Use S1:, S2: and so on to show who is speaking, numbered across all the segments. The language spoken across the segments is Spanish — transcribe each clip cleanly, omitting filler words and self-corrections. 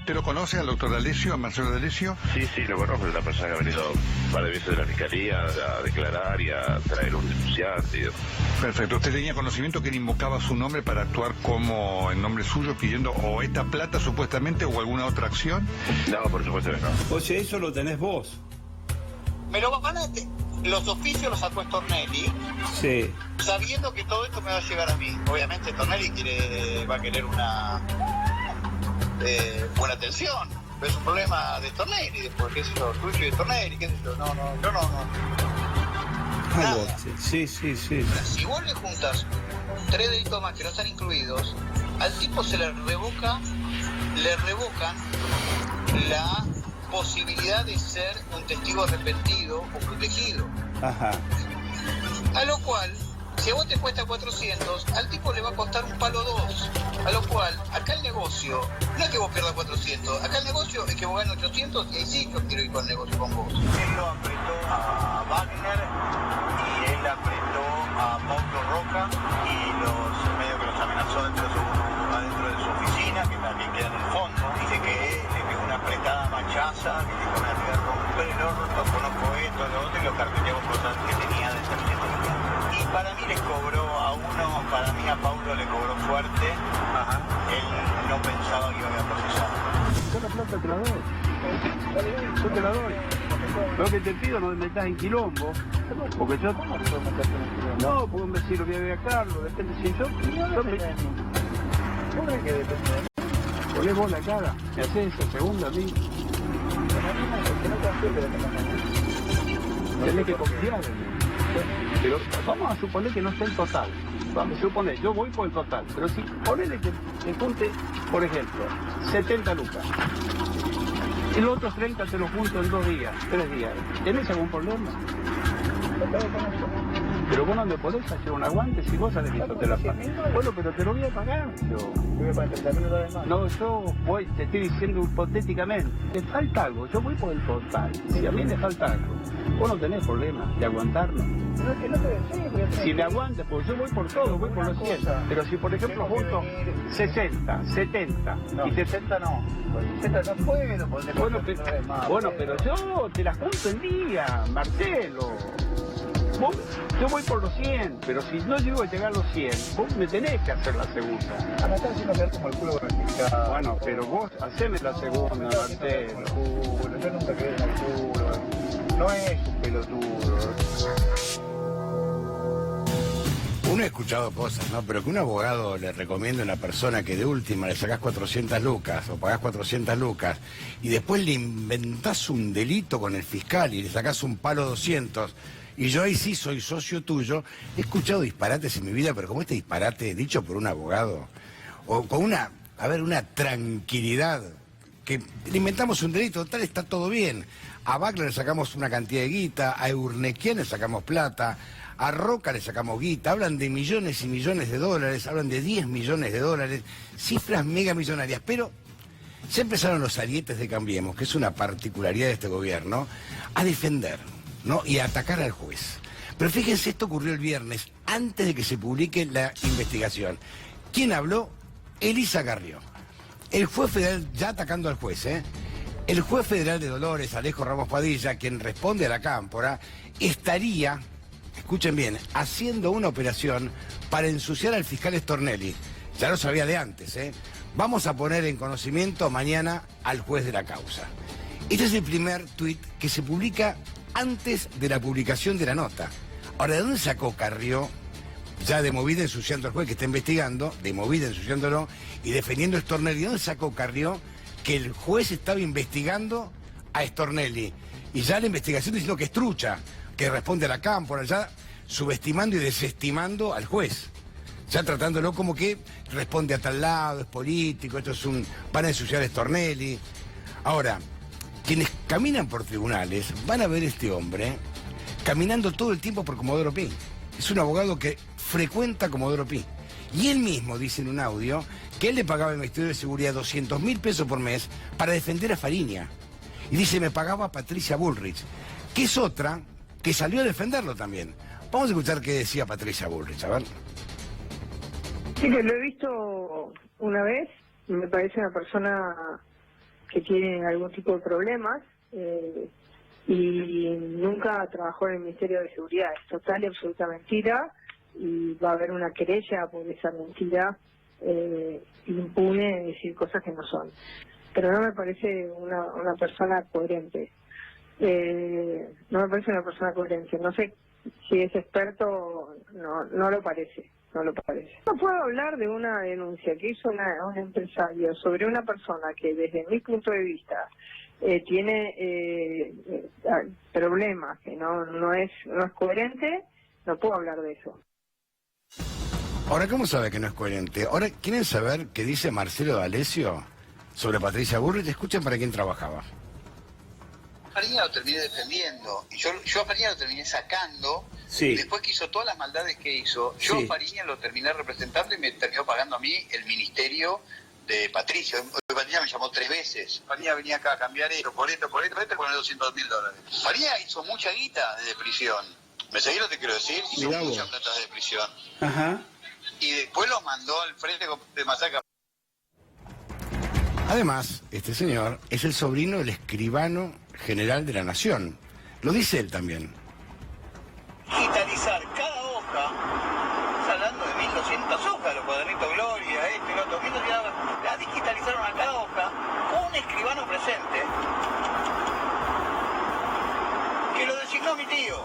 S1: ¿Usted lo conoce al doctor D'Alessio, a Marcelo D'Alessio?
S2: Sí, lo conozco, es una persona que ha venido varias veces de la fiscalía a declarar y a traer un denunciante.
S1: Perfecto. ¿Usted tenía conocimiento que él invocaba su nombre para actuar como en nombre suyo, pidiendo o esta plata supuestamente o alguna otra acción?
S2: No, por supuesto que no.
S3: O sea, eso lo tenés vos.
S4: Me lo van a... Los oficios los sacó Stornelli,
S3: Sí.
S4: sabiendo que todo esto me va a llegar a mí. Obviamente Stornelli va a querer una buena atención. Pero es un problema de Stornelli, después, qué sé yo, tuyo y de Stornelli, qué sé yo. No. Nada.
S3: Sí.
S4: Si vos le juntas 3 delitos más que no están incluidos, al tipo se le revocan la posibilidad de ser un testigo arrepentido o protegido.
S3: Ajá.
S4: A lo cual, si a vos te cuesta 400, al tipo le va a costar un palo 2. A lo cual, acá el negocio, no es que vos pierdas 400, acá el negocio es que vos ganes 800 y ahí sí yo quiero ir con el negocio con vos. Él lo apretó a Wagner y él apretó a Paulo Roca y medio que los amenazó adentro de su oficina, que también queda en el fondo. Dice que le pegó una apretada machaza, que dijo me voy a romper el orto, conozco esto, lo otro, y los carpeteó cosas que tenía de servicio. Y para mí les cobró a Paulo le cobró fuerte. Ajá. Él no pensaba que iba a procesar.
S3: Yo la plata te la doy. Yo te la doy. Lo que te pido no me metas en quilombo. Porque yo... No, porque me decir lo voy a ver a Carlos, depende si yo... ¿Cómo es que depende de mí? Ponés vos la cara, me haces eso, segunda a mí. Tenés que confiar en mí. Pero vamos a suponer que no esté el total. Vamos a suponer, yo voy por el total. Pero si ponele que junte, por ejemplo, 70 lucas. Y los otros 30 te los junto en 2 días, 3 días. ¿Tenés algún problema? Pero vos no me podés hacer un aguante si vos sabés que yo te la pago. Bueno, pero te lo voy a pagar yo. No, yo voy, te estoy diciendo hipotéticamente. Te falta algo, yo voy por el total. Si a mí me falta algo, vos no tenés problema de aguantarlo. Si me aguantas, pues yo voy por todo, voy por los 100. Pero si por ejemplo junto 60, 70
S4: No,
S3: y te...
S4: 60 no. 60 no puedo.
S3: Bueno, pero yo te las junto en día, Marcelo. Yo voy por los 100, pero si no llego a llegar a los 100, vos me tenés que hacer la segunda.
S4: Me estás haciendo quedar como el culo con el fiscal.
S3: Bueno, pero vos haceme la segunda, Marcelo.
S4: Yo nunca quedé en el culo. No es un pelotudo.
S5: Uno ha escuchado cosas, ¿no? Pero que un abogado le recomienda a una persona que de última le sacás 400 lucas o pagás 400 lucas y después le inventás un delito con el fiscal y le sacás un palo 200 y yo ahí sí soy socio tuyo. He escuchado disparates en mi vida, pero como este disparate dicho por un abogado o con una tranquilidad, que le inventamos un delito, tal, está todo bien. A Wagner le sacamos una cantidad de guita, a Eurnequian le sacamos plata, a Roca le sacamos guita, hablan de millones y millones de dólares, hablan de 10 millones de dólares, cifras mega millonarias, pero ya empezaron los arietes de Cambiemos, que es una particularidad de este gobierno, a defender, ¿no? Y a atacar al juez. Pero fíjense, esto ocurrió el viernes, antes de que se publique la investigación. ¿Quién habló? Elisa Carrió. El juez federal, ya atacando al juez, el juez federal de Dolores, Alejo Ramos Padilla, quien responde a la cámpora, estaría, escuchen bien, haciendo una operación para ensuciar al fiscal Stornelli. Ya lo sabía de antes, Vamos a poner en conocimiento mañana al juez de la causa. Este es el primer tuit que se publica antes de la publicación de la nota. Ahora, ¿de dónde sacó Carrió, ya de movida ensuciando al juez que está investigando, de movida ensuciándolo y defendiendo a Stornelli? ¿De dónde sacó Carrió que el juez estaba investigando a Stornelli? Y ya la investigación diciendo que es trucha, que responde a la cámpora, ya subestimando y desestimando al juez. Ya tratándolo como que responde a tal lado, es político, esto es van a ensuciar a Stornelli. Ahora, quienes caminan por tribunales van a ver a este hombre caminando todo el tiempo por Comodoro Pi. Es un abogado que frecuenta Comodoro Pi. Y él mismo dice en un audio que él le pagaba al Ministerio de Seguridad 200.000 pesos por mes para defender a Fariña. Y dice, me pagaba a Patricia Bullrich, que es otra que salió a defenderlo también. Vamos a escuchar qué decía Patricia Bullrich, a ver.
S6: Sí, que lo he visto una vez, me parece una persona que tiene algún tipo de problemas y nunca trabajó en el Ministerio de Seguridad. Es total y absoluta mentira y va a haber una querella por esa mentira impune de decir cosas que no son. Pero no me parece una persona coherente. No me parece una persona coherente. No sé si es experto, no lo parece. No lo parece. No puedo hablar de una denuncia que hizo un empresario sobre una persona que desde mi punto de vista tiene problemas, que no es coherente. No puedo hablar de eso.
S5: Ahora, ¿cómo sabe que no es coherente? Ahora, ¿quieren saber qué dice Marcelo D'Alessio sobre Patricia Bullrich? Escuchen para quién trabajaba.
S4: Fariña lo terminé defendiendo, y yo a Fariña lo terminé sacando,
S3: Sí.
S4: después que hizo todas las maldades que hizo, yo
S3: Sí.
S4: a Fariña lo terminé representando y me terminó pagando a mí el ministerio de Patricia. Fariña me llamó 3 veces. Fariña venía acá a cambiar esto, por esto, con $200.000. Fariña hizo mucha guita desde prisión. ¿Me seguís lo que quiero decir? Hizo
S3: Mirá
S4: mucha
S3: vos.
S4: plata desde prisión.
S3: Ajá.
S4: Y después lo mandó al frente de masacre.
S5: Además, este señor es el sobrino del escribano general de la Nación. Lo dice él también.
S4: Digitalizar cada hoja, estás hablando de 1.200 hojas, los cuadernitos Gloria, esto y lo otro, la digitalizaron a cada hoja con un escribano presente que lo designó mi tío,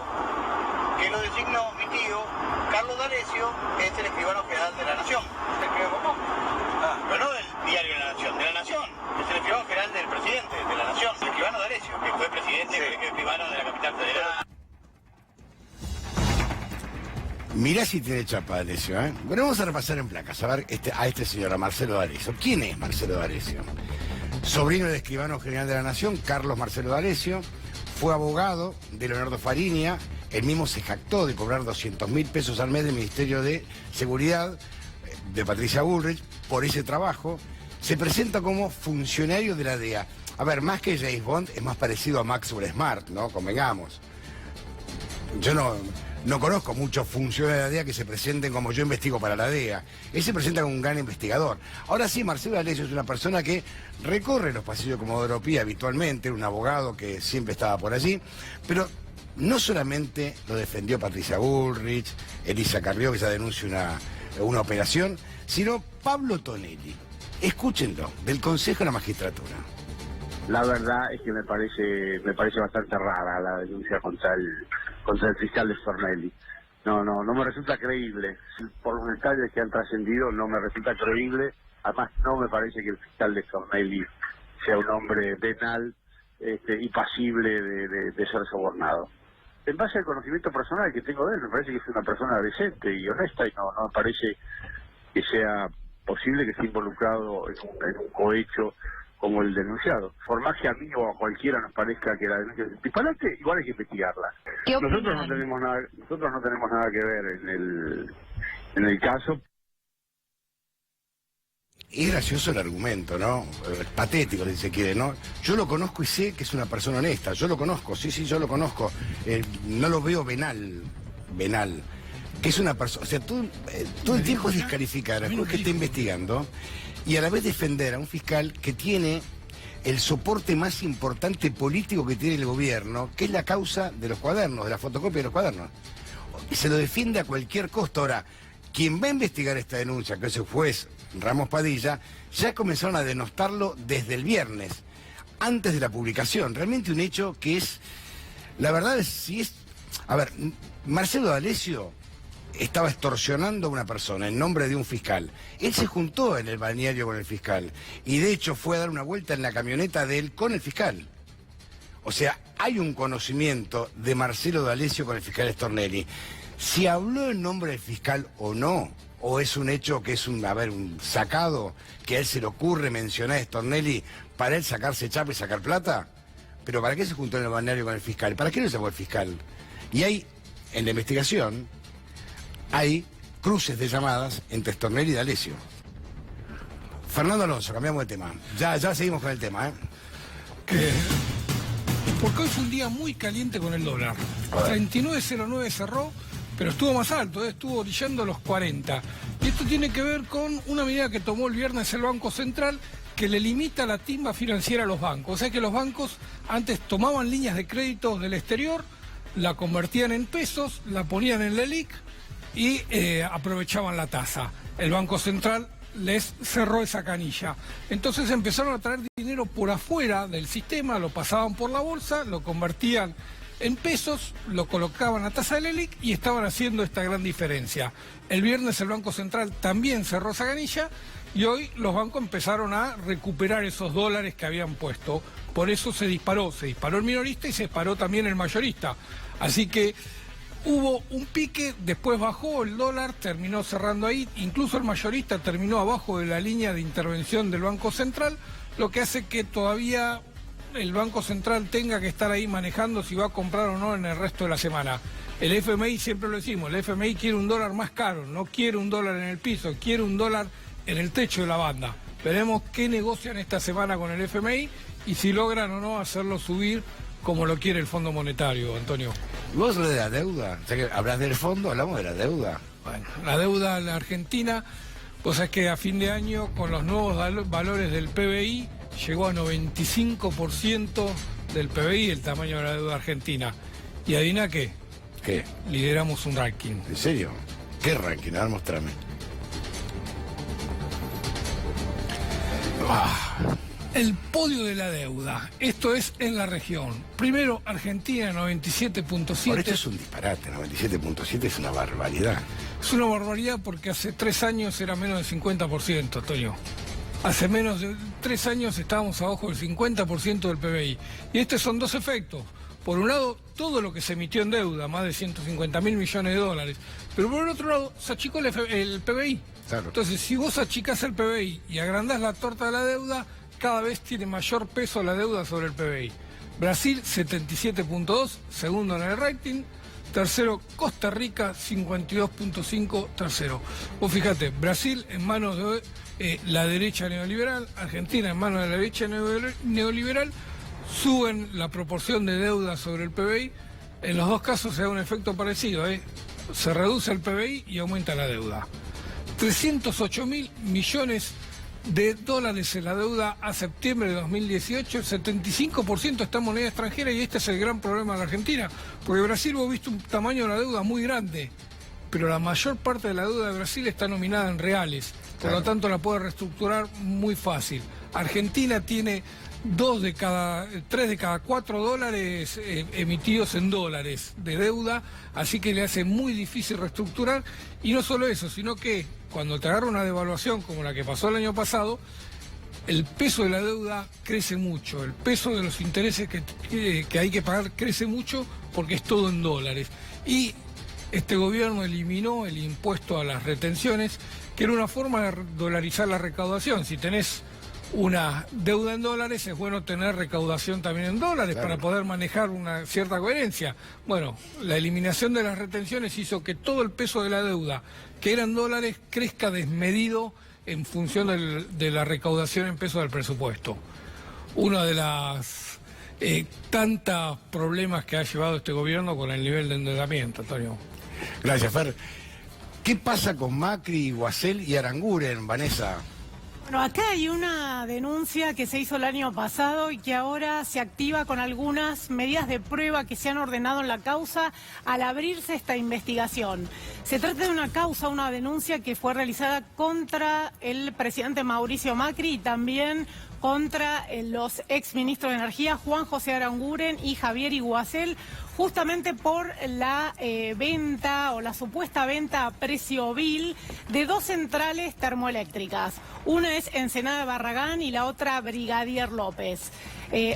S4: Carlos D'Alessio, que es el escribano general de la Nación. ¿Se escribe como? Pero no del diario de la Nación, de la Nación. Es el escribano general del presidente de la Nación, el escribano D'Alessio, que fue presidente del escribano de la capital federal.
S5: Mirá si tiene chapa D'Alessio, ¿eh? Bueno, vamos a repasar en placas, a ver a este señor, a Marcelo D'Alessio. ¿Quién es Marcelo D'Alessio? Sobrino del escribano general de la Nación, Carlos Marcelo D'Alessio. Fue abogado de Leonardo Fariña. Él mismo se jactó de cobrar 200.000 pesos al mes del Ministerio de Seguridad de Patricia Bullrich por ese trabajo. Se presenta como funcionario de la DEA. A ver, más que James Bond, es más parecido a Maxwell Smart, ¿no? Convengamos. Yo no conozco muchos funcionarios de la DEA que se presenten como yo investigo para la DEA. Él se presenta como un gran investigador. Ahora sí, Marcelo D'Alessio es una persona que recorre los pasillos de Comodoro Pi habitualmente, un abogado que siempre estaba por allí, pero no solamente lo defendió Patricia Bullrich, Elisa Carrió, que ya denuncia una operación, sino Pablo Tonelli. Escúchenlo, del Consejo de la Magistratura.
S7: La verdad es que me parece bastante rara la denuncia contra el fiscal de Stornelli. No me resulta creíble. Por los detalles que han trascendido no me resulta creíble. Además no me parece que el fiscal de Stornelli sea un hombre venal y pasible de ser sobornado. En base al conocimiento personal que tengo de él, me parece que es una persona decente y honesta y no me parece que sea posible que esté involucrado en un cohecho como el denunciado. Por más que a mí o a cualquiera nos parezca que la denuncia es disparate, igual hay que investigarla. Nosotros no tenemos nada que ver en el caso.
S5: Es gracioso el argumento, ¿no? Patético, si se quiere, ¿no? Yo lo conozco y sé que es una persona honesta. Yo lo conozco, sí, yo lo conozco. No lo veo venal. Que es una persona... O sea, todo el tiempo es descalificar a un que está investigando y a la vez defender a un fiscal que tiene el soporte más importante político que tiene el gobierno, que es la causa de los cuadernos, de la fotocopia de los cuadernos. Y se lo defiende a cualquier costo. Ahora, quien va a investigar esta denuncia, que es el juez Ramos Padilla, ya comenzaron a denostarlo desde el viernes, antes de la publicación. Realmente un hecho que es... La verdad es, si es... A ver, Marcelo D'Alessio estaba extorsionando a una persona en nombre de un fiscal. Él se juntó en el balneario con el fiscal y de hecho fue a dar una vuelta en la camioneta de él con el fiscal. O sea, hay un conocimiento de Marcelo D'Alessio con el fiscal Stornelli. Si habló en nombre del fiscal o no, o es un hecho que es un sacado, que a él se le ocurre mencionar a Stornelli para él sacarse chapa y sacar plata, pero ¿para qué se juntó en el balneario con el fiscal? ¿Para qué no llamó el fiscal? Y hay, en la investigación, hay cruces de llamadas entre Stornelli y D'Alessio. Fernando Alonso, cambiamos de tema. Ya seguimos con el tema, ¿eh?
S8: Porque hoy fue un día muy caliente con el dólar. 39.09 cerró, pero estuvo más alto, estuvo orillando los 40. Y esto tiene que ver con una medida que tomó el viernes el Banco Central, que le limita la timba financiera a los bancos. O sea que los bancos antes tomaban líneas de crédito del exterior, la convertían en pesos, la ponían en la LELIQ y aprovechaban la tasa. El Banco Central les cerró esa canilla. Entonces empezaron a traer dinero por afuera del sistema, lo pasaban por la bolsa, lo convertían en pesos, lo colocaban a tasa de LELIQ y estaban haciendo esta gran diferencia. El viernes el Banco Central también cerró esa canilla y hoy los bancos empezaron a recuperar esos dólares que habían puesto. Por eso se disparó el minorista y se disparó también el mayorista. Así que hubo un pique, después bajó el dólar, terminó cerrando ahí, incluso el mayorista terminó abajo de la línea de intervención del Banco Central, lo que hace que todavía el Banco Central tenga que estar ahí manejando si va a comprar o no en el resto de la semana. El FMI, siempre lo decimos, el FMI quiere un dólar más caro, no quiere un dólar en el piso, quiere un dólar en el techo de la banda. Veremos qué negocian esta semana con el FMI y si logran o no hacerlo subir como lo quiere el Fondo Monetario, Antonio.
S5: ¿Vos hablas de la deuda? O sea que hablas del fondo, hablamos de la deuda.
S8: Bueno, la deuda de la Argentina, pues es que a fin de año, con los nuevos valores del PBI, llegó a 95% del PBI el tamaño de la deuda argentina. ¿Y adivina qué?
S5: ¿Qué?
S8: Lideramos un ranking.
S5: ¿En serio? ¿Qué ranking? A ver, mostrame.
S8: El podio de la deuda, esto es en la región. Primero, Argentina, 97.7.
S5: Por esto es un disparate, 97.7 es una barbaridad.
S8: Es una barbaridad porque hace 3 años era menos del 50%, Antonio. Hace menos de 3 años estábamos abajo del 50% del PBI. Y estos son dos efectos. Por un lado, todo lo que se emitió en deuda, más de 150.000 millones de dólares. Pero por el otro lado, se achicó el PBI.
S5: Claro.
S8: Entonces, si vos achicás el PBI y agrandás la torta de la deuda, cada vez tiene mayor peso la deuda sobre el PBI. Brasil, 77.2, segundo en el rating. Tercero, Costa Rica, 52.5, tercero. Vos fíjate, Brasil en manos de la derecha neoliberal, Argentina en manos de la derecha neoliberal, suben la proporción de deuda sobre el PBI. En los dos casos se da un efecto parecido, se reduce el PBI y aumenta la deuda. 308.000 millones de dólares en la deuda a septiembre de 2018, el 75% está en moneda extranjera y este es el gran problema de la Argentina, porque Brasil vos viste un tamaño de la deuda muy grande, pero la mayor parte de la deuda de Brasil está nominada en reales, por lo tanto la puede reestructurar muy fácil. Argentina tiene 3 de cada 4 dólares emitidos en dólares de deuda, así que le hace muy difícil reestructurar. Y no solo eso, sino que cuando te agarra una devaluación como la que pasó el año pasado, el peso de la deuda crece mucho, el peso de los intereses que hay que pagar crece mucho porque es todo en dólares. Y este gobierno eliminó el impuesto a las retenciones, que era una forma de dolarizar la recaudación. Si tenés una deuda en dólares, es bueno tener recaudación también en dólares, claro, para poder manejar una cierta coherencia. Bueno, la eliminación de las retenciones hizo que todo el peso de la deuda, que era en dólares, crezca desmedido en función de la recaudación en pesos del presupuesto. Uno de las tantos problemas que ha llevado este gobierno con el nivel de endeudamiento, Antonio.
S5: Gracias, Fer. ¿Qué pasa con Macri, Guasel y Aranguren, Vanessa?
S9: Bueno, acá hay una denuncia que se hizo el año pasado y que ahora se activa con algunas medidas de prueba que se han ordenado en la causa al abrirse esta investigación. Se trata de una causa, una denuncia que fue realizada contra el presidente Mauricio Macri y también contra los exministros de Energía Juan José Aranguren y Javier Iguacel, justamente por la venta o la supuesta venta a precio vil de 2 centrales termoeléctricas. Una es Ensenada de Barragán y la otra Brigadier López.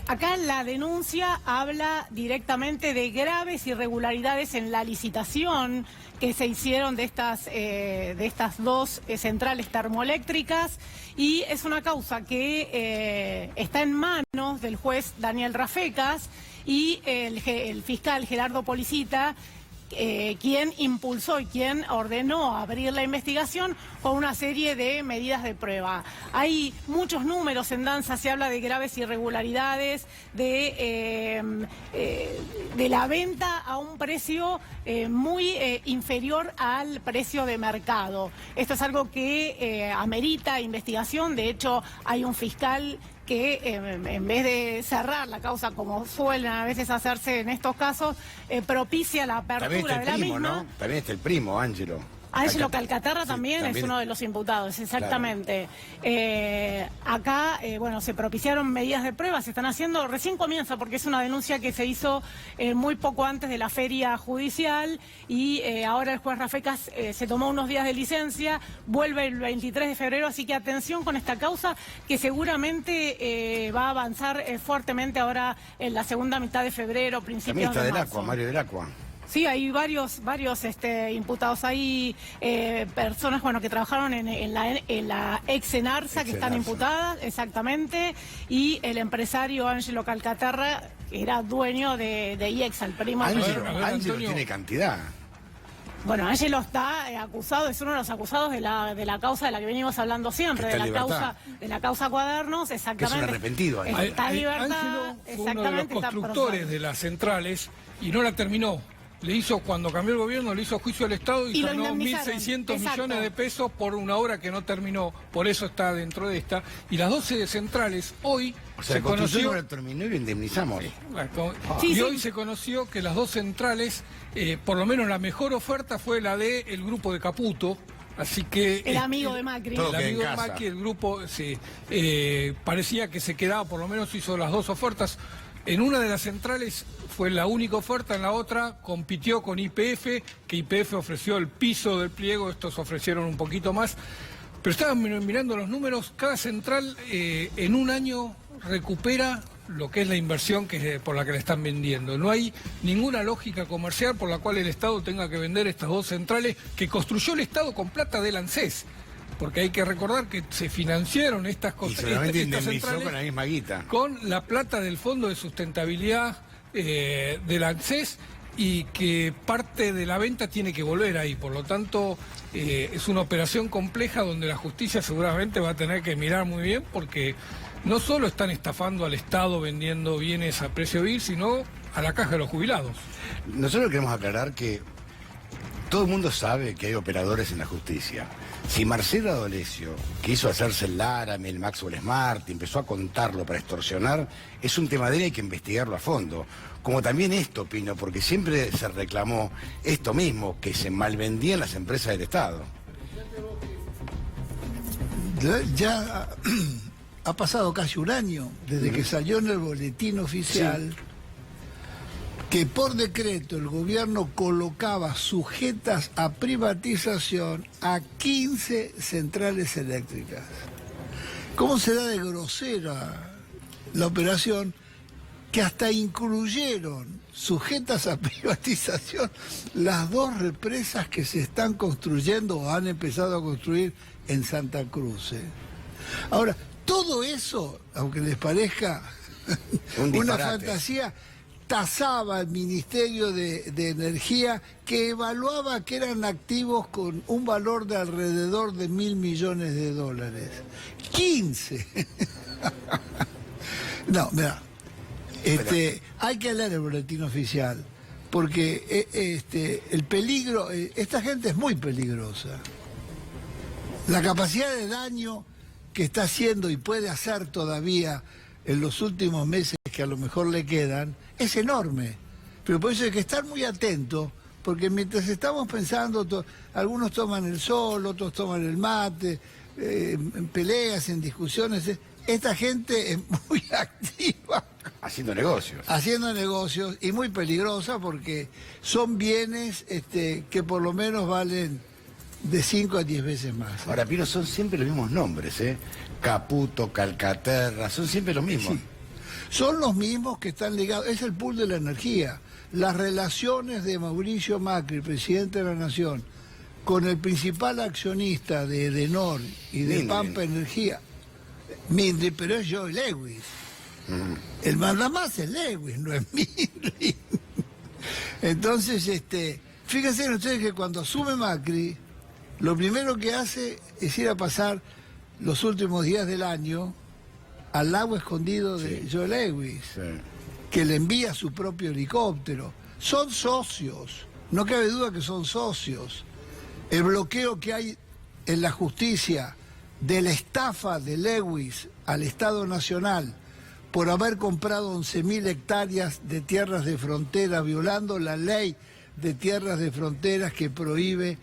S9: Acá la denuncia habla directamente de graves irregularidades en la licitación que se hicieron de estas 2 centrales termoeléctricas y es una causa que está en manos del juez Daniel Rafecas y el fiscal Gerardo Policita, quien impulsó y quien ordenó abrir la investigación con una serie de medidas de prueba. Hay muchos números en danza, se habla de graves irregularidades, de la venta a un precio muy inferior al precio de mercado. Esto es algo que amerita investigación. De hecho, hay un fiscal que en vez de cerrar la causa como suelen a veces hacerse en estos casos, propicia la apertura de la misma.
S5: ¿No? También está el primo, Ángelo.
S9: Ángelo Calcaterra también,
S5: también
S9: es uno de los imputados, exactamente. Claro. Acá, bueno, se propiciaron medidas de prueba, se están haciendo, recién comienza porque es una denuncia que se hizo muy poco antes de la feria judicial y ahora el juez Rafecas se tomó unos días de licencia, vuelve el 23 de febrero, así que atención con esta causa que seguramente va a avanzar fuertemente ahora en la segunda mitad de febrero, principios de marzo.
S5: Del Acua, Mario del Acua.
S9: Sí, hay varios imputados. Hay personas, bueno, que trabajaron en la ex Enarsa que están imputadas, exactamente, y el empresario Ángelo Calcaterra, que era dueño de IEXA, el primo.
S5: Ángelo tiene cantidad.
S9: Bueno, Ángelo está acusado, es uno de los acusados de la causa de la que venimos hablando siempre, de la causa Cuadernos, exactamente.
S5: Que es un arrepentido.
S9: Está en libertad,
S8: Ángelo fue uno de los
S9: exactamente.
S8: constructores de las centrales y no la terminó. Cuando cambió el gobierno, le hizo juicio al Estado y ganó 1.600 millones de pesos por una obra que no terminó. Por eso está dentro de esta. Y las 12 centrales, hoy se conoció...
S5: no la terminó y lo indemnizamos.
S8: Hoy se conoció que las 2 centrales, por lo menos la mejor oferta fue la del grupo de Caputo. Así que...
S9: El amigo de Macri.
S8: El amigo de Macri, el grupo, parecía que se quedaba, por lo menos hizo las 2 ofertas. En una de las centrales fue la única oferta, en la otra compitió con YPF, que YPF ofreció el piso del pliego, estos ofrecieron un poquito más. Pero estaban mirando los números, cada central en un año recupera lo que es la inversión por la que le están vendiendo. No hay ninguna lógica comercial por la cual el Estado tenga que vender estas 2 centrales que construyó el Estado con plata del ANSES. Porque hay que recordar que se financiaron estas cosas.
S5: Y solamente indemnizó con la misma guita.
S8: Con la plata del Fondo de Sustentabilidad del ANSES y que parte de la venta tiene que volver ahí. Por lo tanto, es una operación compleja donde la justicia seguramente va a tener que mirar muy bien porque no solo están estafando al Estado vendiendo bienes a precio vil, sino a la caja de los jubilados.
S5: Nosotros queremos aclarar que todo el mundo sabe que hay operadores en la justicia. Si Marcelo D'Alessio quiso hacerse el Laramie, el Maxwell Smart, y empezó a contarlo para extorsionar, es un tema de él, hay que investigarlo a fondo. Como también esto, Pino, porque siempre se reclamó esto mismo, que se malvendían las empresas del Estado.
S10: Ya ha pasado casi un año desde que salió en el boletín oficial que por decreto el gobierno colocaba sujetas a privatización a 15 centrales eléctricas. ¿Cómo se da de grosera la operación que hasta incluyeron sujetas a privatización las 2 represas que se están construyendo o han empezado a construir en Santa Cruz? Ahora, todo eso, aunque les parezca una fantasía, tasaba el Ministerio de Energía, que evaluaba que eran activos con un valor de alrededor de $1.000 millones. 15. No, mira, hay que leer el boletín oficial, porque el peligro, esta gente es muy peligrosa. La capacidad de daño que está haciendo y puede hacer todavía en los últimos meses que a lo mejor le quedan, es enorme. Pero por eso hay que estar muy atentos, porque mientras estamos pensando, algunos toman el sol, otros toman el mate, en peleas, en discusiones, esta gente es muy activa.
S5: Haciendo negocios.
S10: Haciendo negocios y muy peligrosa porque son bienes que por lo menos valen de 5 a 10 veces más.
S5: Ahora, Pino, son siempre los mismos nombres, ¿eh? Caputo, Calcaterra, son siempre los mismos.
S10: Sí. Son los mismos que están ligados, es el pool de la energía. Las relaciones de Mauricio Macri, presidente de la Nación, con el principal accionista de Edenor y de Pampa Energía, Mindri, pero es Joe Lewis. El mandamás es Lewis, no es Mindri. Entonces, fíjense ustedes que cuando asume Macri, lo primero que hace es ir a pasar los últimos días del año al lago escondido de Joe Lewis, que le envía su propio helicóptero. Son socios, no cabe duda que son socios. El bloqueo que hay en la justicia de la estafa de Lewis al Estado Nacional por haber comprado 11.000 hectáreas de tierras de frontera, violando la ley de tierras de fronteras que prohíbe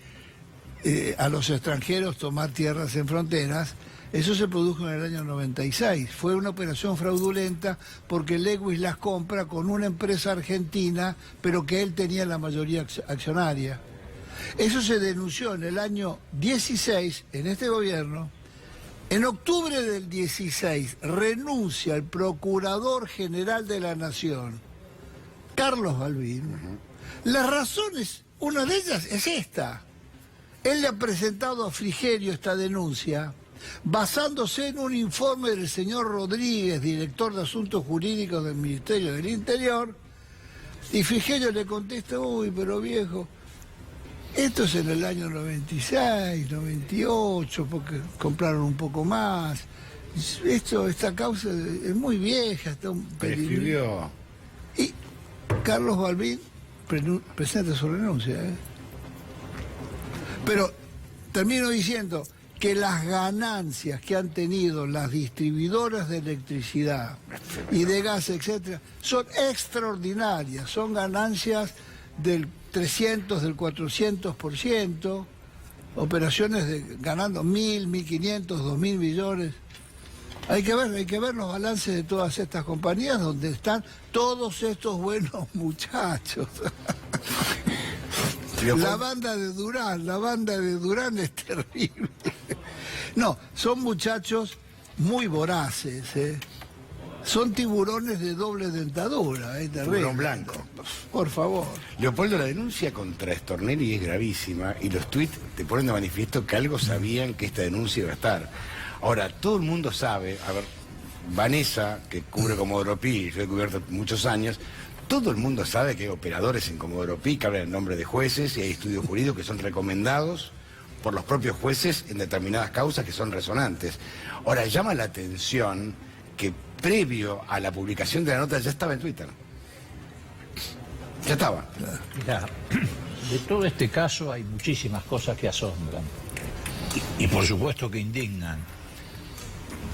S10: a los extranjeros tomar tierras en fronteras. Eso se produjo en el año 96. Fue una operación fraudulenta porque Lewis las compra con una empresa argentina, pero que él tenía la mayoría accionaria. Eso se denunció en el año 16, en este gobierno. En octubre del 16 renuncia el Procurador General de la Nación, Carlos Balbín. Las razones, una de ellas es esta. Él le ha presentado a Frigerio esta denuncia basándose en un informe del señor Rodríguez, director de Asuntos Jurídicos del Ministerio del Interior, y Frigerio le contesta, uy, pero viejo, esto es en el año 96, 98, porque compraron un poco más. Esta causa es muy vieja, está un
S5: Prescribió.
S10: Y Carlos Balbín presenta su renuncia. Pero termino diciendo que las ganancias que han tenido las distribuidoras de electricidad y de gas, etcétera, son extraordinarias, son ganancias del 300, del 400%, operaciones ganando 1.000, 1.500, 2.000 millones. Hay que ver los balances de todas estas compañías donde están todos estos buenos muchachos. La banda de Durán es terrible. No, son muchachos muy voraces, Son tiburones de doble dentadura,
S5: Tiburón blanco.
S10: Por favor.
S5: Leopoldo, la denuncia contra Stornelli es gravísima y los tuits te ponen de manifiesto que algo sabían que esta denuncia iba a estar. Ahora, todo el mundo sabe, a ver, Vanessa, que cubre Comodoro Pi, yo he cubierto muchos años, todo el mundo sabe que hay operadores en Comodoro Pi que hablan en nombre de jueces y hay estudios jurídicos que son recomendados por los propios jueces en determinadas causas que son resonantes. Ahora, llama la atención que previo a la publicación de la nota ya estaba en Twitter. Ya estaba.
S11: Mirá, de todo este caso hay muchísimas cosas que asombran. Y por supuesto que indignan.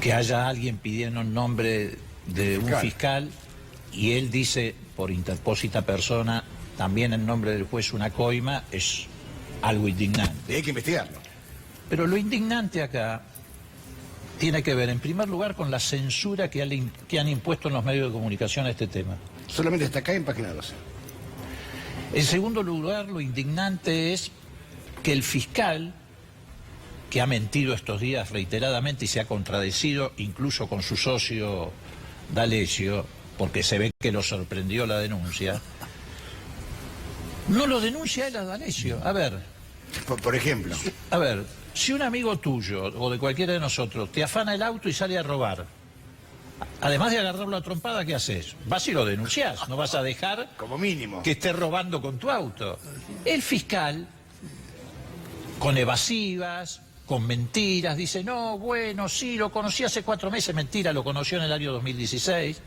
S11: Que haya alguien pidiendo un nombre de un fiscal y él dice por interpósita persona, también en nombre del juez una coima, es algo indignante.
S5: Y hay que investigarlo.
S11: Pero lo indignante acá tiene que ver, en primer lugar, con la censura que han impuesto en los medios de comunicación a este tema.
S5: Solamente está acá en página 12.
S11: En segundo lugar, lo indignante es que el fiscal, que ha mentido estos días reiteradamente y se ha contradecido incluso con su socio D'Alessio, porque se ve que lo sorprendió la denuncia, no lo denuncia él a D'Alessio. A ver.
S5: Por ejemplo.
S11: A ver, si un amigo tuyo o de cualquiera de nosotros te afana el auto y sale a robar, además de agarrarlo a trompada, ¿qué haces? Vas y lo denunciás, no vas a dejar
S5: como mínimo
S11: que esté robando con tu auto. El fiscal, con evasivas, con mentiras, dice, no, bueno, sí, lo conocí hace 4 meses, mentira, lo conoció en el año 2016,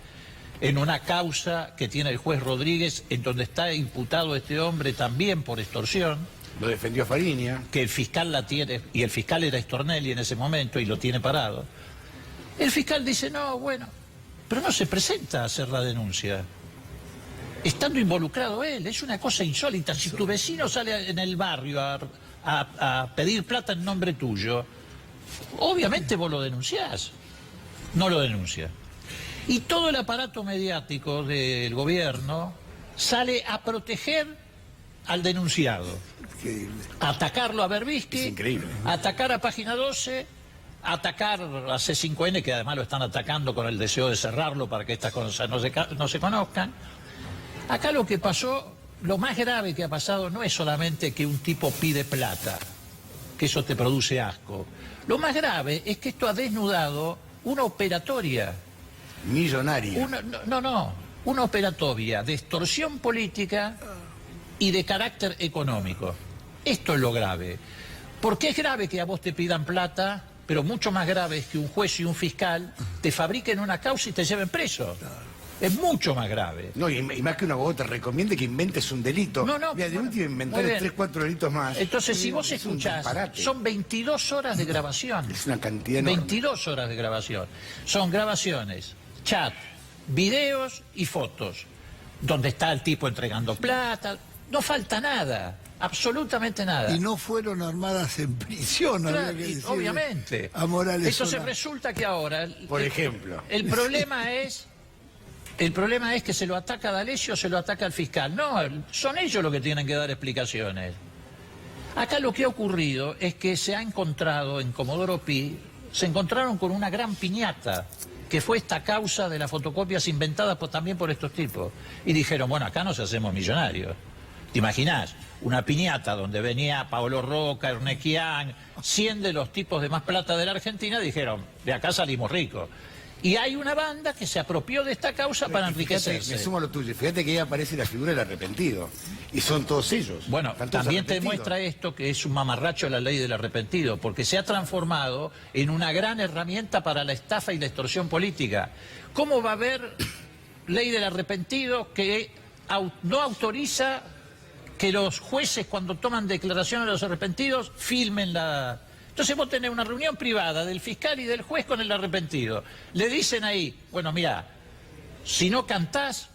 S11: en una causa que tiene el juez Rodríguez, en donde está imputado este hombre también por extorsión.
S5: Lo defendió Fariña.
S11: Que el fiscal la tiene, y el fiscal era Stornelli en ese momento y lo tiene parado. El fiscal dice, no, bueno, pero no se presenta a hacer la denuncia. Estando involucrado él, es una cosa insólita. Si tu vecino sale en el barrio a pedir plata en nombre tuyo, obviamente vos lo denunciás. No lo denuncia. Y todo el aparato mediático del gobierno sale a proteger al denunciado. A atacarlo a Berbisky,
S5: es increíble,
S11: a atacar a Página 12, a atacar a C5N, que además lo están atacando con el deseo de cerrarlo para que estas cosas no se conozcan. Acá lo que pasó, lo más grave que ha pasado no es solamente que un tipo pide plata, que eso te produce asco. Lo más grave es que esto ha desnudado una operatoria.
S5: Millonaria.
S11: Una operatoria de extorsión política y de carácter económico. Esto es lo grave. Porque es grave que a vos te pidan plata, pero mucho más grave es que un juez y un fiscal te fabriquen una causa y te lleven preso. Es mucho más grave.
S5: No, y más que un abogado te recomiende que inventes un delito.
S11: No,
S5: Mira, de último inventar 3, 4 delitos más.
S11: Entonces, si vos escuchás, son 22 horas de grabación.
S5: Es una cantidad enorme.
S11: 22 horas de grabación. Son grabaciones, chat, videos y fotos, donde está el tipo entregando plata. No falta nada, absolutamente nada.
S10: Y no fueron armadas en prisión,
S11: Claro,
S10: había que decirle
S11: obviamente.
S10: a Morales.
S11: Entonces
S10: Solá.
S11: resulta que ahora...
S5: Por ejemplo.
S11: El problema es que se lo ataca a D'Alessio o se lo ataca al fiscal. No, son ellos los que tienen que dar explicaciones. Acá lo que ha ocurrido es que se ha encontrado en Comodoro Pi, se encontraron con una gran piñata, que fue esta causa de las fotocopias inventadas también por estos tipos. Y dijeron, bueno, acá nos hacemos millonarios. ¿Te imaginás? Una piñata donde venía Paolo Roca, Ernequian, 100 de los tipos de más plata de la Argentina, dijeron, de acá salimos ricos. Y hay una banda que se apropió de esta causa para enriquecerse.
S5: Me sumo a lo tuyo. Fíjate que ahí aparece la figura del arrepentido. Y son todos ellos.
S11: Bueno, también te demuestra esto que es un mamarracho la ley del arrepentido, porque se ha transformado en una gran herramienta para la estafa y la extorsión política. ¿Cómo va a haber ley del arrepentido que no autoriza que los jueces, cuando toman declaración a los arrepentidos, filmen la... Entonces vos tenés una reunión privada del fiscal y del juez con el arrepentido. Le dicen ahí, bueno, mira, si no cantás,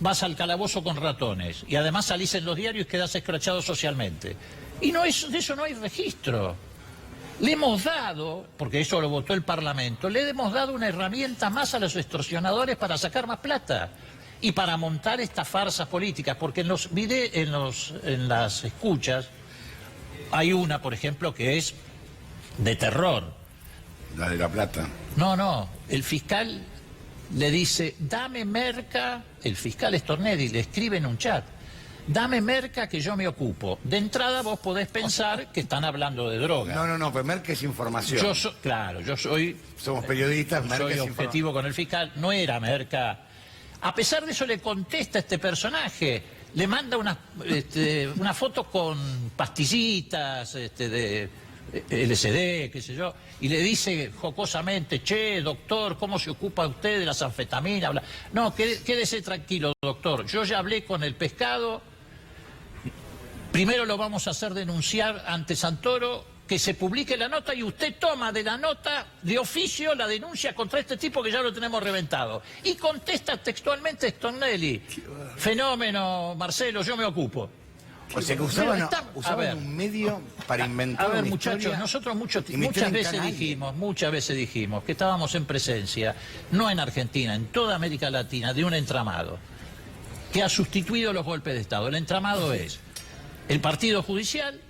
S11: vas al calabozo con ratones. Y además salís en los diarios y quedás escrachado socialmente. Y no es, de eso no hay registro. Le hemos dado, porque eso lo votó el Parlamento, le hemos dado una herramienta más a los extorsionadores para sacar más plata. Y para montar estas farsas políticas. Porque en las escuchas hay una, por ejemplo, que es de terror.
S5: La de La Plata.
S11: No, el fiscal le dice, dame merca, el fiscal Stornelli le escribe en un chat, dame merca que yo me ocupo. De entrada vos podés pensar que están hablando de droga.
S5: No, pues merca es información.
S11: Claro, yo soy...
S5: Somos periodistas, merca
S11: soy
S5: es
S11: objetivo con el fiscal, no era merca. A pesar de eso le contesta este personaje, le manda una foto con pastillitas de LSD, qué sé yo, y le dice jocosamente, che, doctor, ¿cómo se ocupa usted de las anfetaminas? No, quédese tranquilo, doctor, yo ya hablé con el pescado, primero lo vamos a hacer denunciar ante Santoro, que se publique la nota y usted toma de la nota de oficio la denuncia contra este tipo que ya lo tenemos reventado. Y contesta textualmente Stornelli, fenómeno, Marcelo, yo me ocupo.
S5: O sea que usaban un medio para inventar una
S11: muchachos,
S5: historia.
S11: nosotros muchas veces dijimos que estábamos en presencia, no en Argentina, en toda América Latina, de un entramado que ha sustituido los golpes de Estado. El entramado es el partido judicial,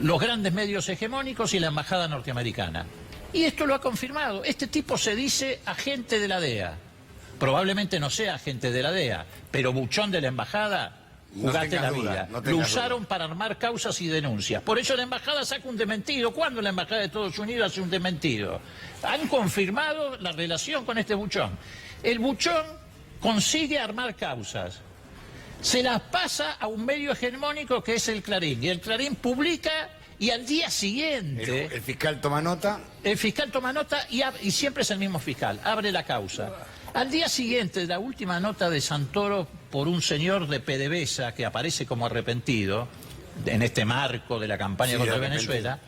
S11: los grandes medios hegemónicos y la embajada norteamericana. Y esto lo ha confirmado. Este tipo se dice agente de la DEA. Probablemente no sea agente de la DEA, pero buchón de la embajada, jugate la vida. Lo usaron para armar causas y denuncias. Por eso la embajada saca un dementido. ¿Cuándo la embajada de Estados Unidos hace un dementido? Han confirmado la relación con este buchón. El buchón consigue armar causas. Se las pasa a un medio hegemónico que es el Clarín. Y el Clarín publica y al día siguiente...
S5: El fiscal toma nota.
S11: El fiscal toma nota y siempre es el mismo fiscal. Abre la causa. Al día siguiente, la última nota de Santoro por un señor de PDVSA que aparece como arrepentido, en este marco de la campaña contra Venezuela,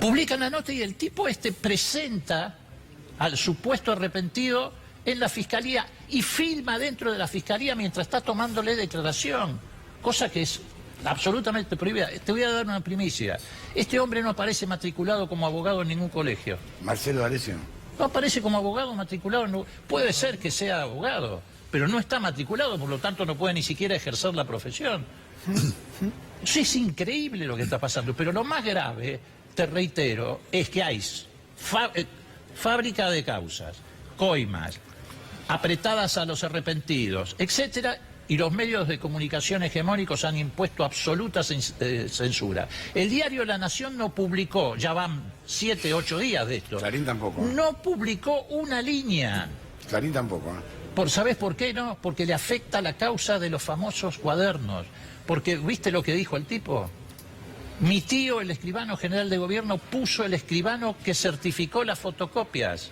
S11: publican la nota y el tipo presenta al supuesto arrepentido en la fiscalía y filma dentro de la fiscalía mientras está tomándole declaración, cosa que es absolutamente prohibida. Te voy a dar una primicia. Este hombre no aparece matriculado como abogado en ningún colegio.
S5: Marcelo D'Alessio.
S11: No aparece como abogado matriculado. No, puede ser que sea abogado, pero no está matriculado, por lo tanto no puede ni siquiera ejercer la profesión. Eso es increíble lo que está pasando, pero lo más grave, te reitero, es que hay fábrica de causas, coimas, apretadas a los arrepentidos, etcétera, y los medios de comunicación hegemónicos han impuesto absoluta censura. El diario La Nación no publicó, ya van 7, 8 días de esto.
S5: Clarín tampoco.
S11: No publicó una línea.
S5: Clarín tampoco.
S11: ¿Sabés por qué no? Porque le afecta la causa de los famosos cuadernos. Porque, ¿viste lo que dijo el tipo? Mi tío, el escribano general de gobierno, puso el escribano que certificó las fotocopias.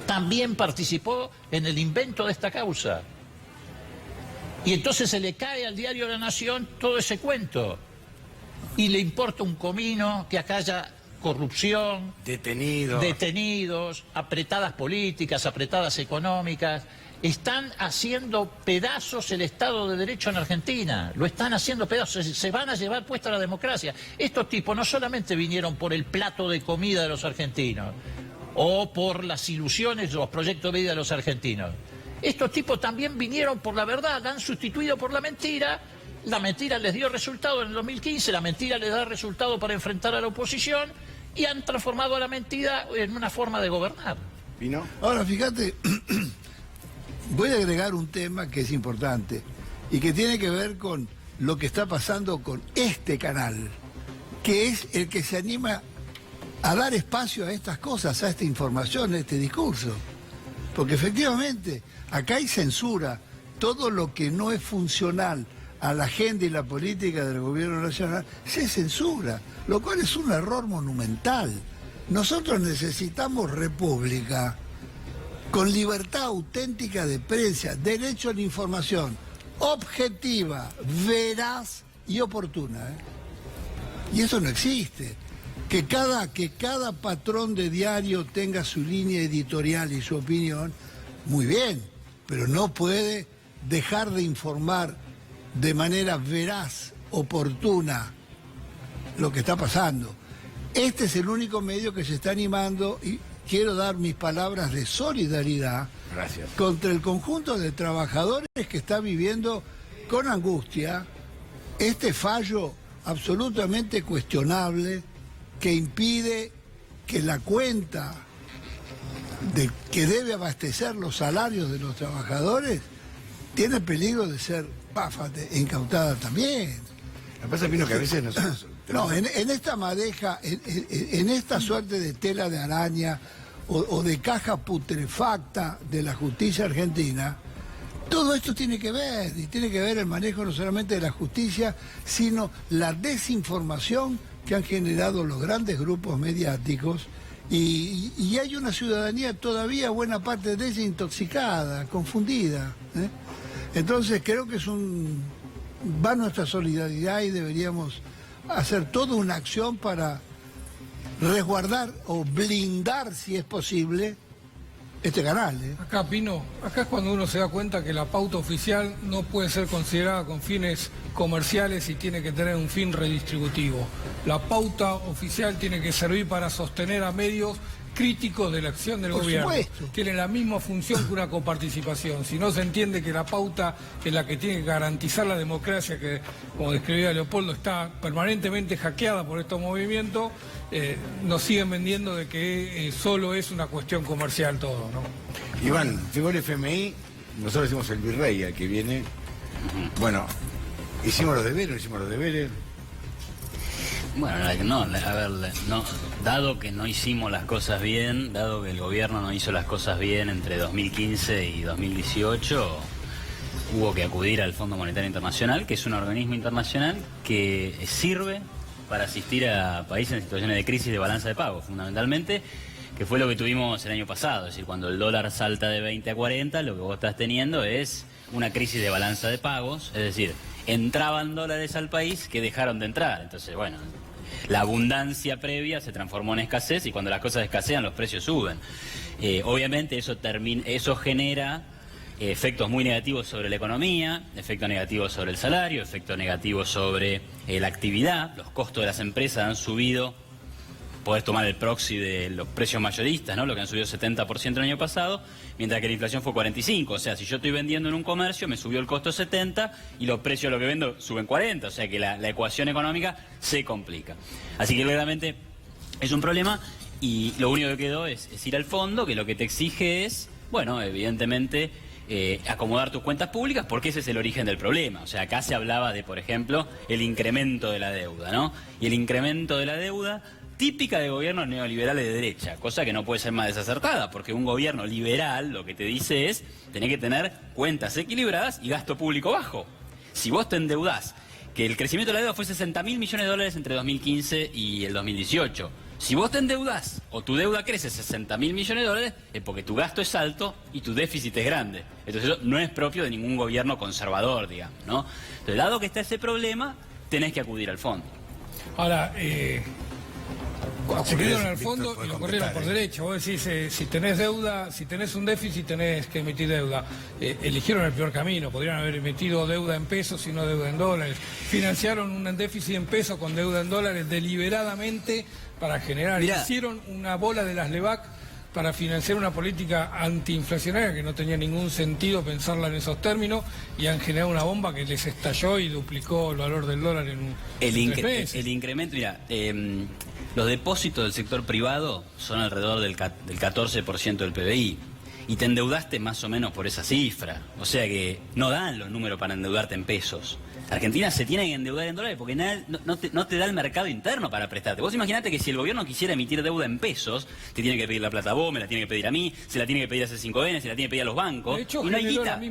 S11: También participó en el invento de esta causa. Y entonces se le cae al diario La Nación todo ese cuento. Y le importa un comino que acá haya corrupción, detenidos, apretadas políticas, apretadas económicas. Están haciendo pedazos el Estado de Derecho en Argentina. Lo están haciendo pedazos. Se van a llevar puesta la democracia. Estos tipos no solamente vinieron por el plato de comida de los argentinos o por las ilusiones, los proyectos de vida de los argentinos. Estos tipos también vinieron por la verdad, la han sustituido por la mentira. La mentira les dio resultado en el 2015, la mentira les da resultado para enfrentar a la oposición y han transformado a la mentira en una forma de gobernar.
S5: ¿Vino?
S10: Ahora, fíjate, voy a agregar un tema que es importante y que tiene que ver con lo que está pasando con este canal, que es el que se anima a dar espacio a estas cosas, a esta información, a este discurso. Porque efectivamente, acá hay censura. Todo lo que no es funcional a la agenda y la política del gobierno nacional se censura, lo cual es un error monumental. Nosotros necesitamos república con libertad auténtica de prensa, derecho a la información objetiva, veraz y oportuna. Y eso no existe. Que cada patrón de diario tenga su línea editorial y su opinión, muy bien, pero no puede dejar de informar de manera veraz, oportuna, lo que está pasando. Este es el único medio que se está animando y quiero dar mis palabras de solidaridad contra el conjunto de trabajadores que está viviendo con angustia este fallo absolutamente cuestionable que impide que la cuenta que debe abastecer los salarios de los trabajadores tiene peligro de ser, incautada también.
S5: Lo que pasa es que a veces nosotros...
S10: No, en esta madeja, en esta suerte de tela de araña o de caja putrefacta de la justicia argentina, todo esto tiene que ver, y tiene que ver el manejo no solamente de la justicia, sino la desinformación que han generado los grandes grupos mediáticos, y hay una ciudadanía todavía, buena parte de ella, intoxicada, confundida. Entonces creo que va nuestra solidaridad y deberíamos hacer toda una acción para resguardar o blindar, si es posible, este canal.
S8: Acá, Pino, acá es cuando uno se da cuenta que la pauta oficial no puede ser considerada con fines comerciales y tiene que tener un fin redistributivo. La pauta oficial tiene que servir para sostener a medios críticos de la acción del gobierno.
S10: Supuesto.
S8: Tiene la misma función que una coparticipación. Si no se entiende que la pauta es la que tiene que garantizar la democracia, que, como describía Leopoldo, está permanentemente hackeada por estos movimientos, nos siguen vendiendo de que solo es una cuestión comercial todo, ¿no?
S5: Iván, llegó el FMI, nosotros decimos el virrey al que viene. Bueno, ¿hicimos los deberes o no hicimos los deberes?
S12: Bueno, dado que no hicimos las cosas bien, dado que el gobierno no hizo las cosas bien entre 2015 y 2018, hubo que acudir al Fondo Monetario Internacional, que es un organismo internacional que sirve para asistir a países en situaciones de crisis de balanza de pagos, fundamentalmente, que fue lo que tuvimos el año pasado. Es decir, cuando el dólar salta de 20 a 40, lo que vos estás teniendo es una crisis de balanza de pagos, es decir, entraban dólares al país que dejaron de entrar. Entonces, bueno, la abundancia previa se transformó en escasez y cuando las cosas escasean los precios suben. Obviamente eso genera efectos muy negativos sobre la economía, efectos negativos sobre el salario, efectos negativos sobre la actividad. Los costos de las empresas han subido. Podés tomar el proxy de los precios mayoristas, ¿no? Lo que han subido 70% el año pasado, mientras que la inflación fue 45%. O sea, si yo estoy vendiendo en un comercio, me subió el costo 70% y los precios de lo que vendo suben 40%. O sea que la ecuación económica se complica. Así que claramente es un problema y lo único que quedó es ir al fondo, que lo que te exige es, bueno, evidentemente, acomodar tus cuentas públicas, porque ese es el origen del problema. O sea, acá se hablaba de, por ejemplo, el incremento de la deuda, ¿no? Y el incremento de la deuda típica de gobiernos neoliberales de derecha, cosa que no puede ser más desacertada, porque un gobierno liberal lo que te dice es tenés que tener cuentas equilibradas y gasto público bajo. Si vos te endeudás, que el crecimiento de la deuda fue 60.000 millones de dólares entre 2015 y el 2018. Si vos te endeudás o tu deuda crece 60.000 millones de dólares, es porque tu gasto es alto y tu déficit es grande. Entonces eso no es propio de ningún gobierno conservador, digamos, ¿no? Entonces, dado que está ese problema, tenés que acudir al fondo.
S8: Ahora, acudieron al fondo y lo corrieron por derecha. Vos decís, si tenés deuda, si tenés un déficit, tenés que emitir deuda. Eligieron el peor camino. Podrían haber emitido deuda en pesos y no deuda en dólares. Financiaron un déficit en pesos con deuda en dólares deliberadamente para generar. Hicieron una bola de las LEVAC para financiar una política antiinflacionaria que no tenía ningún sentido pensarla en esos términos, y han generado una bomba que les estalló y duplicó el valor del dólar en 3 meses.
S12: El incremento, mira, los depósitos del sector privado son alrededor del 14% del PBI. Y te endeudaste más o menos por esa cifra. O sea que no dan los números para endeudarte en pesos. Argentina se tiene que endeudar en dólares porque no te da el mercado interno para prestarte. Vos imaginate que si el gobierno quisiera emitir deuda en pesos, te tiene que pedir la plata a vos, me la tiene que pedir a mí, se la tiene que pedir a C5N, se la tiene que pedir a los bancos.
S8: De hecho,
S12: y no hay guita.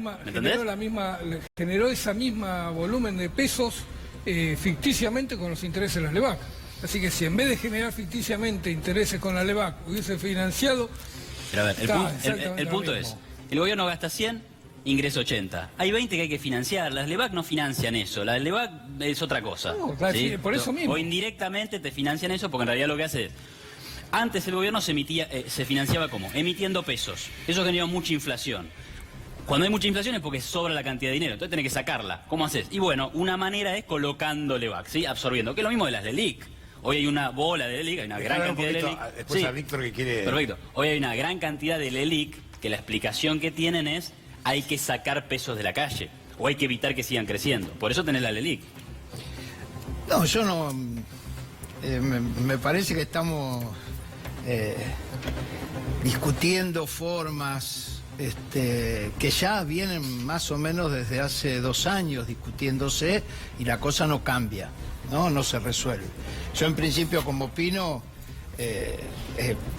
S8: Generó esa misma volumen de pesos ficticiamente con los intereses de las LEVAC. Así que si en vez de generar ficticiamente intereses con la LEVAC hubiese financiado...
S12: Pero a ver, el punto es, el gobierno gasta 100, ingresa 80. Hay 20 que hay que financiar, las LEVAC no financian eso, las LEVAC es otra cosa.
S8: No, claro,
S12: ¿sí?
S8: Sí, por eso mismo.
S12: O indirectamente te financian eso, porque en realidad lo que hace es... Antes el gobierno se financiaba ¿cómo? Emitiendo pesos. Eso generó mucha inflación. Cuando hay mucha inflación es porque sobra la cantidad de dinero, entonces tenés que sacarla. ¿Cómo haces? Y bueno, una manera es colocando LEVAC, ¿sí? Absorbiendo, que es lo mismo de las LELIC. Hoy hay una bola de LELIC, hay una gran cantidad de LELIC.
S5: Después a Víctor que quiere...
S12: Perfecto. Hoy hay una gran cantidad de LELIC que la explicación que tienen es hay que sacar pesos de la calle o hay que evitar que sigan creciendo. Por eso tenés la LELIC.
S13: No, yo no... me parece que estamos discutiendo formas que ya vienen más o menos desde hace 2 años discutiéndose y la cosa no cambia. No se resuelve. Yo en principio, como opino,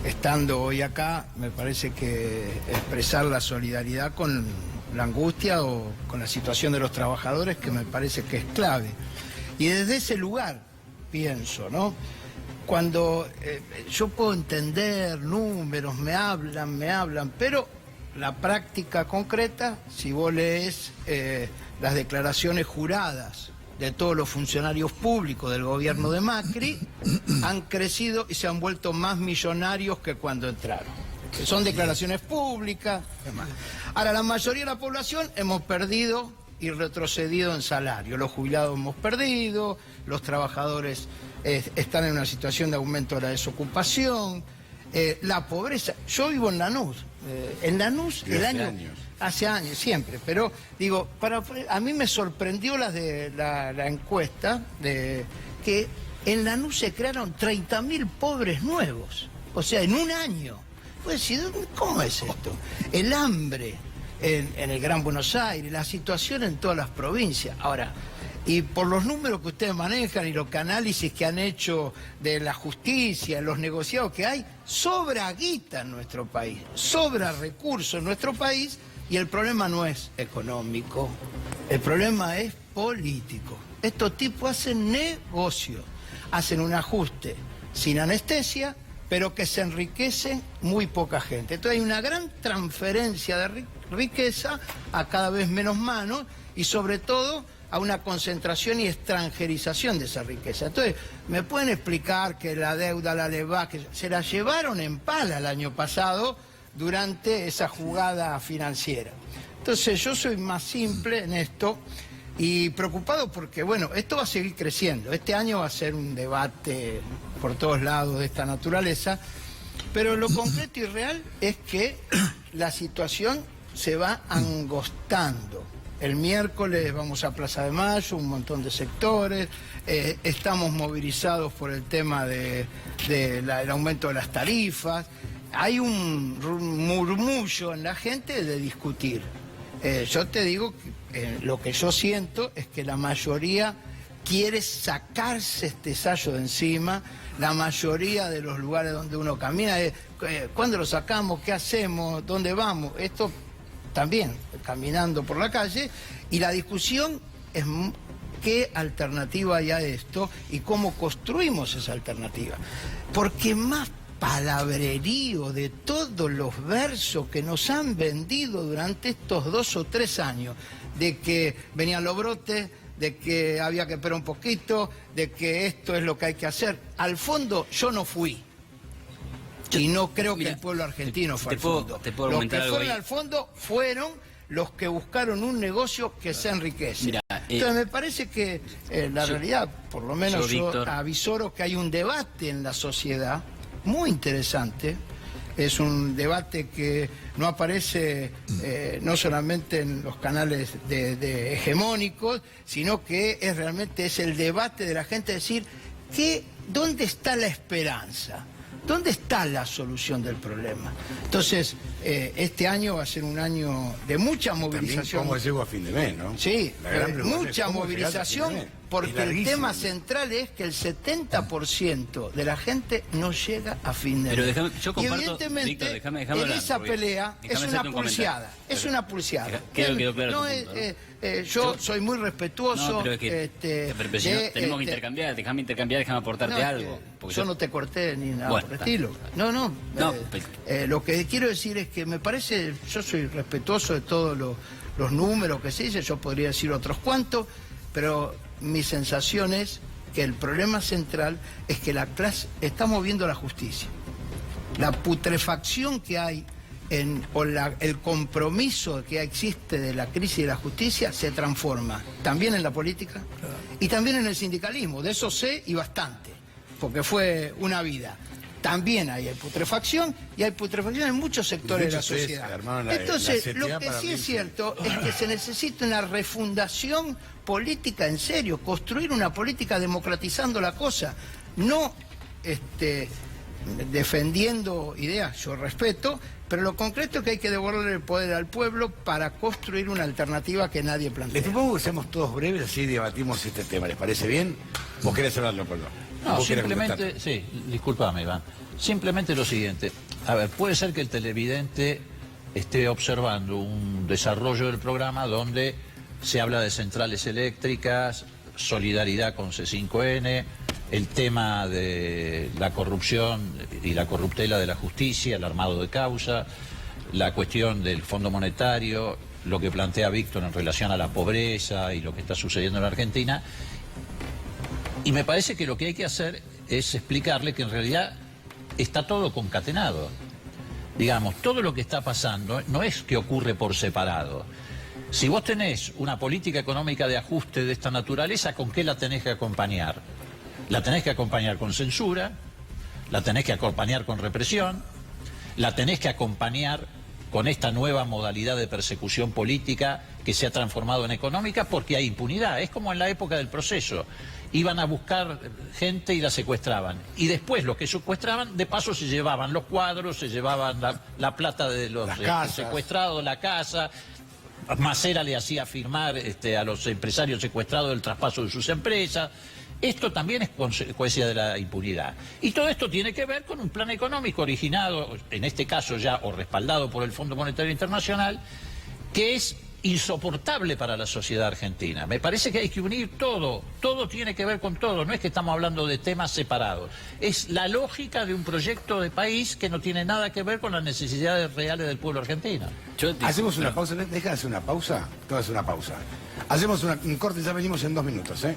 S13: estando hoy acá, me parece que expresar la solidaridad con la angustia o con la situación de los trabajadores, que me parece que es clave. Y desde ese lugar pienso, ¿no? Cuando yo puedo entender números, me hablan, pero la práctica concreta, si vos lees las declaraciones juradas de todos los funcionarios públicos del gobierno de Macri, han crecido y se han vuelto más millonarios que cuando entraron. Que son declaraciones públicas, demás. Ahora, la mayoría de la población hemos perdido y retrocedido en salario. Los jubilados hemos perdido, los trabajadores están en una situación de aumento de la desocupación, la pobreza. Yo vivo en Lanús. En Lanús el año... Hace años, siempre, pero digo, a mí me sorprendió la encuesta de que en Lanús se crearon 30.000 pobres nuevos, o sea, en un año. Pues decir, ¿cómo es esto? El hambre en el Gran Buenos Aires, la situación en todas las provincias. Ahora, y por los números que ustedes manejan y los análisis que han hecho de la justicia, los negociados que hay, sobra guita en nuestro país, sobra recursos en nuestro país. Y el problema no es económico, el problema es político. Estos tipos hacen negocio, hacen un ajuste sin anestesia, pero que se enriquece muy poca gente. Entonces hay una gran transferencia de riqueza a cada vez menos manos y sobre todo a una concentración y extranjerización de esa riqueza. Entonces, ¿me pueden explicar que la deuda, la LEVAC, se la llevaron en pala el año pasado durante esa jugada financiera? Entonces yo soy más simple en esto y preocupado porque, bueno, esto va a seguir creciendo. Este año va a ser un debate por todos lados de esta naturaleza, pero lo concreto y real es que la situación se va angostando. El miércoles vamos a Plaza de Mayo, un montón de sectores, estamos movilizados por el tema del aumento de las tarifas. Hay un murmullo en la gente de discutir. Yo te digo que lo que yo siento es que la mayoría quiere sacarse este sallo de encima. La mayoría de los lugares donde uno camina es, ¿cuándo lo sacamos? ¿Qué hacemos? ¿Dónde vamos? Esto también, caminando por la calle, y la discusión es qué alternativa hay a esto y cómo construimos esa alternativa. Porque más palabrerío de todos los versos que nos han vendido durante estos 2 o 3 años, de que venían los brotes, de que había que esperar un poquito, de que esto es lo que hay que hacer. Al fondo yo no fui. Y no creo que el pueblo argentino fue al fondo. Los que fueron al fondo fueron los que buscaron un negocio que se enriquece. Entonces me parece que la realidad, por lo menos yo avisoro que hay un debate en la sociedad muy interesante. Es un debate que no aparece no solamente en los canales de hegemónicos, sino que realmente es el debate de la gente, decir, ¿dónde está la esperanza? ¿Dónde está la solución del problema? Entonces, este año va a ser un año de mucha movilización.
S5: También cómo llego a fin de mes, ¿no?
S13: Sí, mucha movilización, porque el tema central es que el 70% de la gente no llega a fin de mes.
S12: Yo comparto,
S13: y evidentemente,
S12: Víctor, déjame
S13: en
S12: hablar,
S13: esa pelea es una pulseada. Es una pulseada.
S12: Quedó claro
S13: yo soy muy respetuoso.
S12: No, pero es que, pero si no, tenemos que intercambiar, déjame aportarte algo.
S13: Yo no te corté ni nada por el estilo. No, lo que quiero decir es que me parece, yo soy respetuoso de todos los números que se dicen, yo podría decir otros cuantos, pero mi sensación es que el problema central es que la clase está moviendo la justicia. La putrefacción que hay el compromiso que existe de la crisis de la justicia se transforma también en la política y también en el sindicalismo. De eso sé y bastante, porque fue una vida. También hay putrefacción y hay putrefacción en muchos sectores de la sociedad. Entonces, lo que sí es cierto es que se necesita una refundación política en serio, construir una política democratizando la cosa, no defendiendo ideas, yo respeto, pero lo concreto es que hay que devolver el poder al pueblo para construir una alternativa que nadie plantea.
S5: Les propongo que seamos todos breves, así debatimos este tema. ¿Les parece bien? ¿Vos querés hablarlo, Pablo?
S11: No, simplemente, sí, discúlpame, Iván. Simplemente lo siguiente. A ver, puede ser que el televidente esté observando un desarrollo del programa donde se habla de centrales eléctricas, solidaridad con C5N, el tema de la corrupción y la corruptela de la justicia, el armado de causa, la cuestión del Fondo Monetario, lo que plantea Víctor en relación a la pobreza y lo que está sucediendo en la Argentina. Y me parece que lo que hay que hacer es explicarle que en realidad está todo concatenado. Digamos, todo lo que está pasando no es que ocurre por separado. Si vos tenés una política económica de ajuste de esta naturaleza, ¿con qué la tenés que acompañar? La tenés que acompañar con censura, la tenés que acompañar con represión, la tenés que acompañar con esta nueva modalidad de persecución política que se ha transformado en económica porque hay impunidad. Es como en la época del proceso. Iban a buscar gente y la secuestraban. Y después los que secuestraban, de paso se llevaban los cuadros, se llevaban la plata de los secuestrados, la casa. Macera le hacía firmar a los empresarios secuestrados el traspaso de sus empresas. Esto también es consecuencia de la impunidad. Y todo esto tiene que ver con un plan económico originado, en este caso ya, o respaldado por el Fondo Monetario Internacional, que es insoportable para la sociedad argentina. Me parece que hay que unir todo tiene que ver con todo, no es que estamos hablando de temas separados. Es la lógica de un proyecto de país que no tiene nada que ver con las necesidades reales del pueblo argentino.
S5: Hacemos una pausa, deja de hacer una pausa, todo es una pausa. Hacemos un corte, ya venimos en 2 minutos, ¿eh?